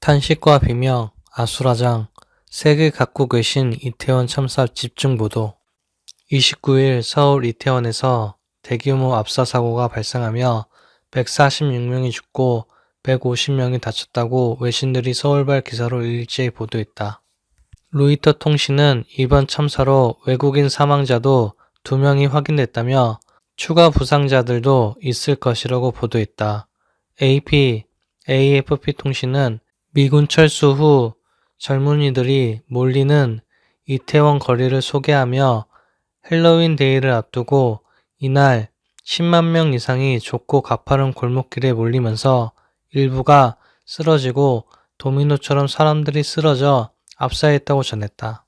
탄식과 비명, 아수라장, 세계 각국 외신 이태원 참사 집중 보도. 29일 서울 이태원에서 대규모 압사 사고가 발생하며 146명이 죽고 150명이 다쳤다고 외신들이 서울발 기사로 일제히 보도했다. 로이터 통신은 이번 참사로 외국인 사망자도 2명이 확인됐다며 추가 부상자들도 있을 것이라고 보도했다. AFP 통신은 미군 철수 후 젊은이들이 몰리는 이태원 거리를 소개하며 헬로윈 데이를 앞두고 이날 10만 명 이상이 좁고 가파른 골목길에 몰리면서 일부가 쓰러지고 도미노처럼 사람들이 쓰러져 압사했다고 전했다.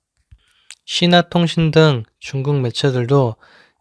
신화통신 등 중국 매체들도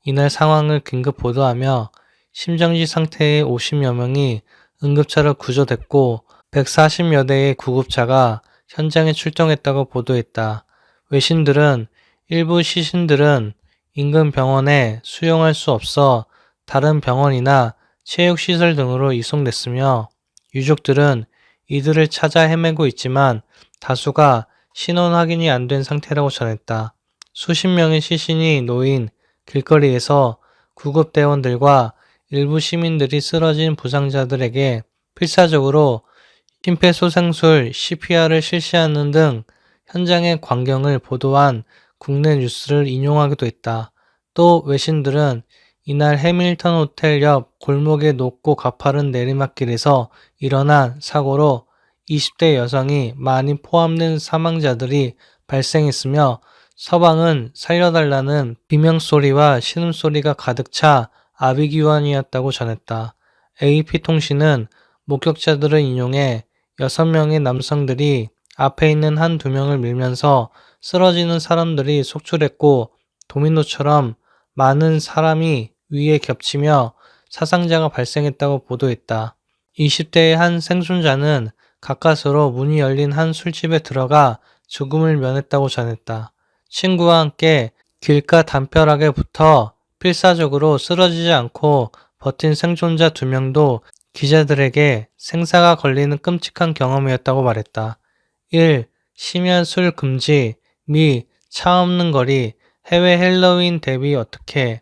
이날 상황을 긴급 보도하며 심정지 상태의 50여 명이 응급차로 구조됐고 140여 대의 구급차가 현장에 출동했다고 보도했다. 외신들은 일부 시신들은 인근 병원에 수용할 수 없어 다른 병원이나 체육시설 등으로 이송됐으며 유족들은 이들을 찾아 헤매고 있지만 다수가 신원 확인이 안 된 상태라고 전했다. 수십 명의 시신이 놓인 길거리에서 구급대원들과 일부 시민들이 쓰러진 부상자들에게 필사적으로 심폐소생술 CPR을 실시하는 등 현장의 광경을 보도한 국내 뉴스를 인용하기도 했다. 또 외신들은 이날 해밀턴 호텔 옆 골목의 높고 가파른 내리막길에서 일어난 사고로 20대 여성이 많이 포함된 사망자들이 발생했으며 서방은 살려달라는 비명소리와 신음소리가 가득 차 아비규환이었다고 전했다. AP통신은 목격자들을 인용해 6명의 남성들이 앞에 있는 한두 명을 밀면서 쓰러지는 사람들이 속출했고 도미노처럼 많은 사람이 위에 겹치며 사상자가 발생했다고 보도했다. 20대의 한 생존자는 가까스로 문이 열린 한 술집에 들어가 죽음을 면했다고 전했다. 친구와 함께 길가 담벼락에 붙어 필사적으로 쓰러지지 않고 버틴 생존자 2명도 기자들에게 생사가 걸리는 끔찍한 경험이었다고 말했다. 1. 심야 술 금지, 미, 차 없는 거리, 해외 헬로윈 대비 어떻게.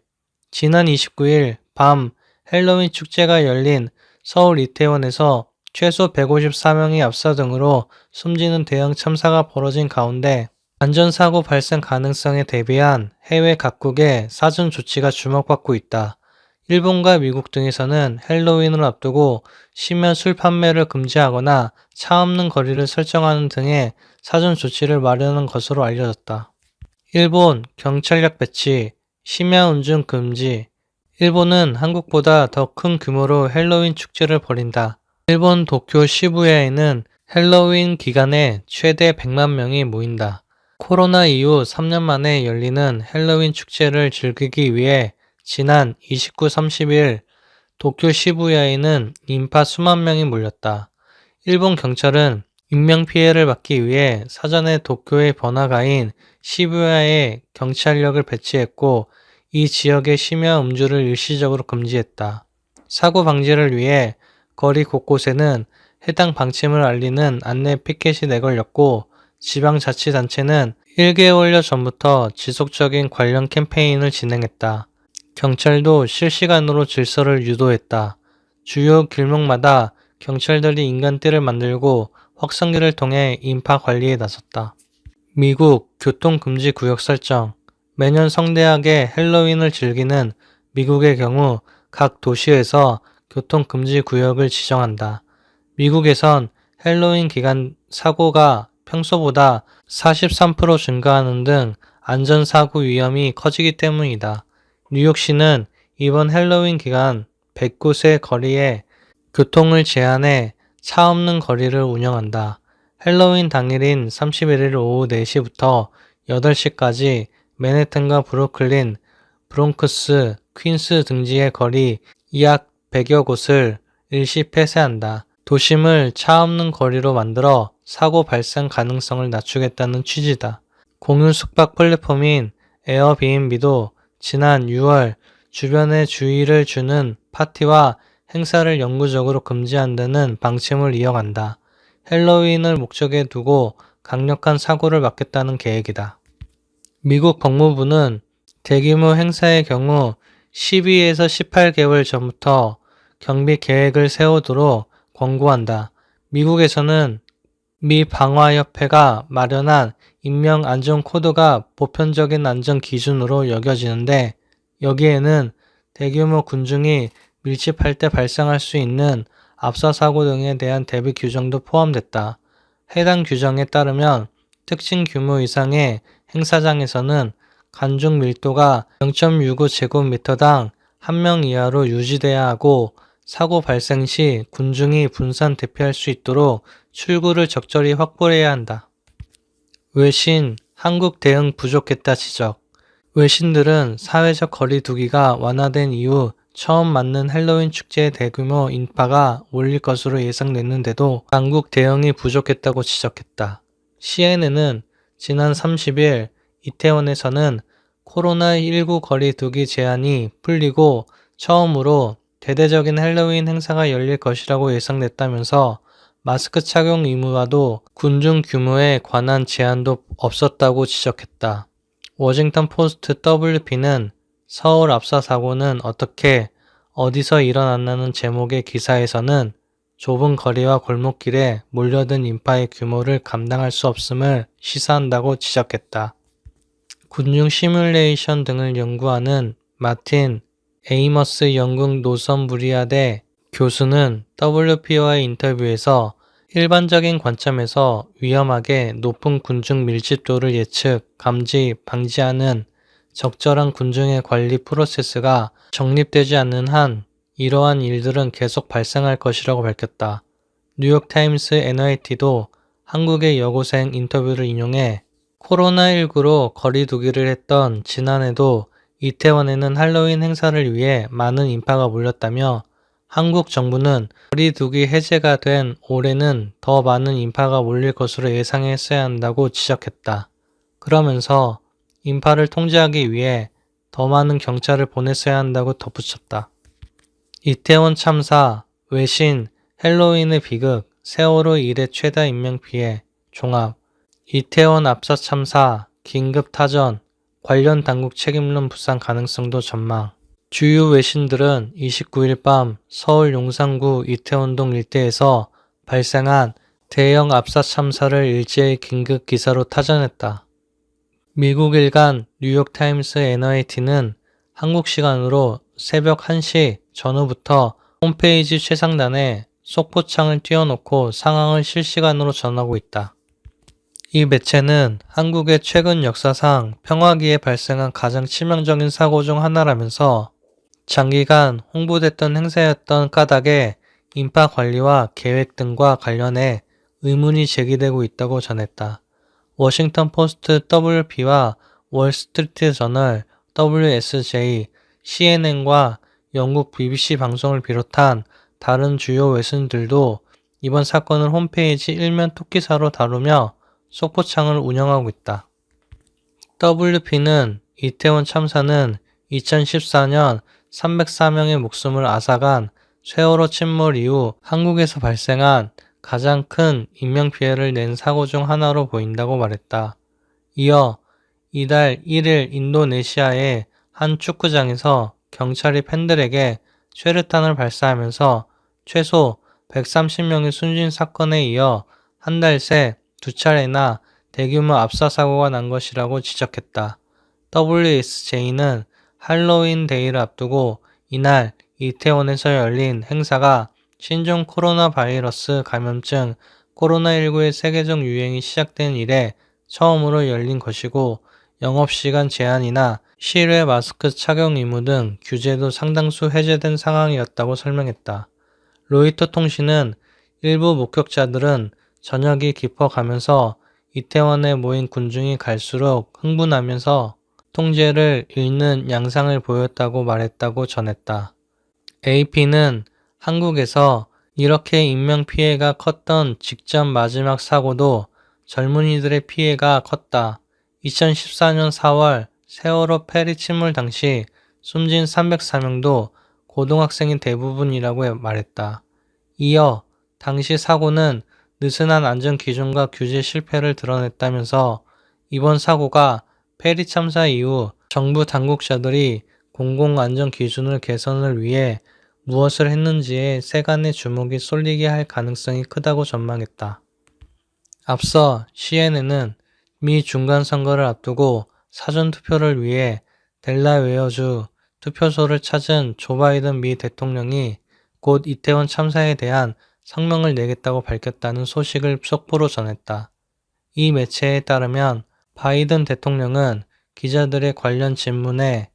지난 29일 밤 헬로윈 축제가 열린 서울 이태원에서 최소 154명이 압사 등으로 숨지는 대형 참사가 벌어진 가운데 안전사고 발생 가능성에 대비한 해외 각국의 사전 조치가 주목받고 있다. 일본과 미국 등에서는 헬로윈을 앞두고 심야 술 판매를 금지하거나 차 없는 거리를 설정하는 등의 사전 조치를 마련한 것으로 알려졌다. 일본 경찰력 배치, 심야 운전 금지. 일본은 한국보다 더 큰 규모로 헬로윈 축제를 벌인다. 일본 도쿄 시부야에는 헬로윈 기간에 최대 100만 명이 모인다. 코로나 이후 3년 만에 열리는 헬로윈 축제를 즐기기 위해 지난 29, 30일 도쿄 시부야에는 인파 수만 명이 몰렸다. 일본 경찰은 인명피해를 막기 위해 사전에 도쿄의 번화가인 시부야에 경찰력을 배치했고 이 지역의 심야 음주를 일시적으로 금지했다. 사고 방지를 위해 거리 곳곳에는 해당 방침을 알리는 안내 피켓이 내걸렸고 지방자치단체는 1개월여 전부터 지속적인 관련 캠페인을 진행했다. 경찰도 실시간으로 질서를 유도했다. 주요 길목마다 경찰들이 인간띠를 만들고 확성기를 통해 인파 관리에 나섰다. 미국 교통금지 구역 설정. 매년 성대하게 헬로윈을 즐기는 미국의 경우 각 도시에서 교통금지 구역을 지정한다. 미국에선 헬로윈 기간 사고가 평소보다 43% 증가하는 등 안전사고 위험이 커지기 때문이다. 뉴욕시는 이번 헬로윈 기간 100곳의 거리에 교통을 제한해 차 없는 거리를 운영한다. 헬로윈 당일인 31일 오후 4시부터 8시까지 맨해튼과 브루클린, 브롱크스, 퀸스 등지의 거리 약 100여 곳을 일시 폐쇄한다. 도심을 차 없는 거리로 만들어 사고 발생 가능성을 낮추겠다는 취지다. 공유 숙박 플랫폼인 에어비앤비도 지난 6월 주변에 주의를 주는 파티와 행사를 영구적으로 금지한다는 방침을 이어간다. 헬로윈을 목적에 두고 강력한 사고를 막겠다는 계획이다. 미국 법무부는 대규모 행사의 경우 12에서 18개월 전부터 경비 계획을 세우도록 권고한다. 미국에서는 미 방화협회가 마련한 인명 안전 코드가 보편적인 안전 기준으로 여겨지는데, 여기에는 대규모 군중이 밀집할 때 발생할 수 있는 압사 사고 등에 대한 대비 규정도 포함됐다. 해당 규정에 따르면 특정 규모 이상의 행사장에서는 관중 밀도가 0.65제곱미터당 1명 이하로 유지돼야 하고, 사고 발생 시 군중이 분산 대피할 수 있도록 출구를 적절히 확보해야 한다. 외신, 한국 대응 부족했다 지적. 외신들은 사회적 거리 두기가 완화된 이후 처음 맞는 헬로윈 축제의 대규모 인파가 몰릴 것으로 예상됐는데도 당국 대응이 부족했다고 지적했다. CNN은 지난 30일 이태원에서는 코로나19 거리 두기 제한이 풀리고 처음으로 대대적인 헬로윈 행사가 열릴 것이라고 예상됐다면서 마스크 착용 의무와도 군중 규모에 관한 제한도 없었다고 지적했다. 워싱턴 포스트 WP는 서울 압사 사고는 어떻게 어디서 일어났나는 제목의 기사에서는 좁은 거리와 골목길에 몰려든 인파의 규모를 감당할 수 없음을 시사한다고 지적했다. 군중 시뮬레이션 등을 연구하는 마틴 에이머스 영국 노썸부리아대 교수는 WP와의 인터뷰에서 일반적인 관점에서 위험하게 높은 군중 밀집도를 예측, 감지, 방지하는 적절한 군중의 관리 프로세스가 정립되지 않는 한 이러한 일들은 계속 발생할 것이라고 밝혔다. 뉴욕타임스 NYT도 한국의 여고생 인터뷰를 인용해 코로나19로 거리 두기를 했던 지난해도 이태원에는 할로윈 행사를 위해 많은 인파가 몰렸다며, 한국 정부는 거리 두기 해제가 된 올해는 더 많은 인파가 몰릴 것으로 예상했어야 한다고 지적했다. 그러면서 인파를 통제하기 위해 더 많은 경찰을 보냈어야 한다고 덧붙였다. 이태원 참사, 외신, 헬로윈의 비극, 세월호 이래 최다 인명피해, 종합, 이태원 압사 참사, 긴급 타전, 관련 당국 책임론 부상 가능성도 전망. 주요 외신들은 29일 밤 서울 용산구 이태원동 일대에서 발생한 대형 압사 참사를 일제히 긴급 기사로 타전했다. 미국 일간 뉴욕타임스 NYT는 한국 시간으로 새벽 1시 전후부터 홈페이지 최상단에 속보창을 띄워놓고 상황을 실시간으로 전하고 있다. 이 매체는 한국의 최근 역사상 평화기에 발생한 가장 치명적인 사고 중 하나라면서 장기간 홍보됐던 행사였던 까닭에 인파 관리와 계획 등과 관련해 의문이 제기되고 있다고 전했다. 워싱턴 포스트 WP와 월스트리트 저널 WSJ, CNN과 영국 BBC 방송을 비롯한 다른 주요 외신들도 이번 사건을 홈페이지 일면 톱기사로 다루며 속보창을 운영하고 있다. WP는 이태원 참사는 2014년 304명의 목숨을 앗아간 세월호 침몰 이후 한국에서 발생한 가장 큰 인명피해를 낸 사고 중 하나로 보인다고 말했다. 이어 이달 1일 인도네시아의 한 축구장에서 경찰이 팬들에게 최루탄을 발사하면서 최소 130명의 숨진 사건에 이어 한 달 새 2차례나 대규모 압사 사고가 난 것이라고 지적했다. WSJ는 할로윈 데이를 앞두고 이날 이태원에서 열린 행사가 신종 코로나 바이러스 감염증 코로나19의 세계적 유행이 시작된 이래 처음으로 열린 것이고, 영업시간 제한이나 실외 마스크 착용 의무 등 규제도 상당수 해제된 상황이었다고 설명했다. 로이터 통신은 일부 목격자들은 저녁이 깊어가면서 이태원에 모인 군중이 갈수록 흥분하면서 통제를 잃는 양상을 보였다고 말했다고 전했다. AP는 한국에서 이렇게 인명피해가 컸던 직전 마지막 사고도 젊은이들의 피해가 컸다. 2014년 4월 세월호 페리 침몰 당시 숨진 304명도 고등학생이 대부분이라고 말했다. 이어 당시 사고는 느슨한 안전 기준과 규제 실패를 드러냈다면서 이번 사고가 페리 참사 이후 정부 당국자들이 공공안전 기준을 개선을 위해 무엇을 했는지에 세간의 주목이 쏠리게 할 가능성이 크다고 전망했다. 앞서 CNN은 미 중간선거를 앞두고 사전투표를 위해 델라웨어주 투표소를 찾은 조 바이든 미 대통령이 곧 이태원 참사에 대한 성명을 내겠다고 밝혔다는 소식을 속보로 전했다. 이 매체에 따르면 바이든 대통령은 기자들의 관련 질문에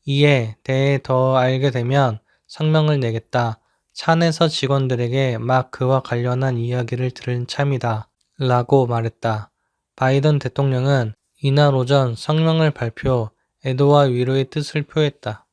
이에 대해 더 알게 되면 성명을 내겠다. 차 내서 직원들에게 막 그와 관련한 이야기를 들은 참이다. 라고 말했다. 바이든 대통령은 이날 오전 성명을 발표, 애도와 위로의 뜻을 표했다.